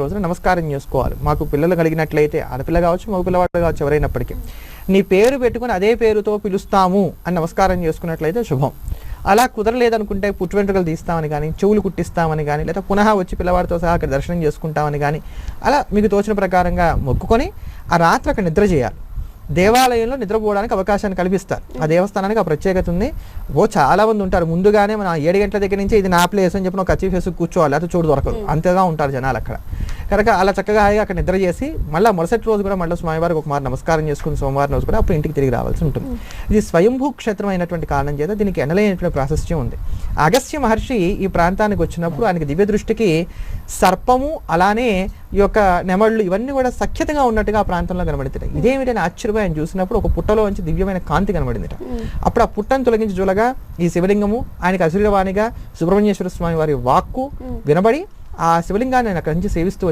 రోజున నమస్కారం చేసుకోవాలి. మాకు పిల్లలు కలిగినట్లయితే ఆడపిల్ల కావచ్చు, మగ పిల్లవాడు కావచ్చు, ఎవరైనప్పటికీ నీ పేరు పెట్టుకుని అదే పేరుతో పిలుస్తాము అని నమస్కారం చేసుకున్నట్లయితే శుభం. అలా కుదరలేదనుకుంటే పుట్టు వెంట్రుకలు తీస్తామని కానీ, చెవులు కుట్టిస్తామని కానీ, లేదా పునః వచ్చి పిల్లవాడితో సహా అక్కడ దర్శనం చేసుకుంటామని కానీ, అలా మీకు తోచిన ప్రకారంగా మొక్కుకొని ఆ రాత్రి అక్కడ నిద్ర చేయాలి. దేవాలయంలో నిద్రపోవడానికి అవకాశాన్ని కల్పిస్తారు. ఆ దేవస్థానానికి ఆ ప్రత్యేకత ఉంది. చాలా మంది ఉంటారు, ముందుగానే మన 7 గంటల దగ్గర నుంచి ఇది నా ప్లేస్ అని చెప్పి ఒక కచ్చి ఫేసు కూర్చోవాలి, అది చోటు దొరకదు, అంతగా ఉంటారు జనాలు అక్కడ. కనుక అలా చక్కగా హాయిగా అక్కడ నిద్ర చేసి మళ్ళీ మరుసటి రోజు కూడా మళ్ళీ స్వామివారికి ఒక మారు నమస్కారం చేసుకుని సోమవారం రోజు కూడా అప్పుడు ఇంటికి తిరిగి రావాల్సి ఉంటుంది. ఇది స్వయంభూ క్షేత్రం అయినటువంటి కారణం చేత దీనికి ఎనలేనటువంటి ప్రాశస్త్యం ఉంది. అగస్త్య మహర్షి ఈ ప్రాంతానికి వచ్చినప్పుడు ఆయనకి దివ్య దృష్టికి సర్పము అలానే ఈ యొక్క నెమళ్ళు ఇవన్నీ కూడా సఖ్యతగా ఉన్నట్టుగా ఆ ప్రాంతంలో కనబడుతున్నాయి. ఇదేమిటని ఆశ్చర్యం ఆయన చూసినప్పుడు ఒక పుట్టలో నుంచి దివ్యమైన కాంతి కనబడిందిట. అప్పుడు ఆ పుట్టను తొలగించి చూడగా ఈ శివలింగము ఆయనకి అసురవాణిగా సుబ్రహ్మణ్యేశ్వర స్వామి వారి వాక్కు వినబడి ఆ శివలింగాన్ని ఆయన అక్కడి నుంచి సేవిస్తూ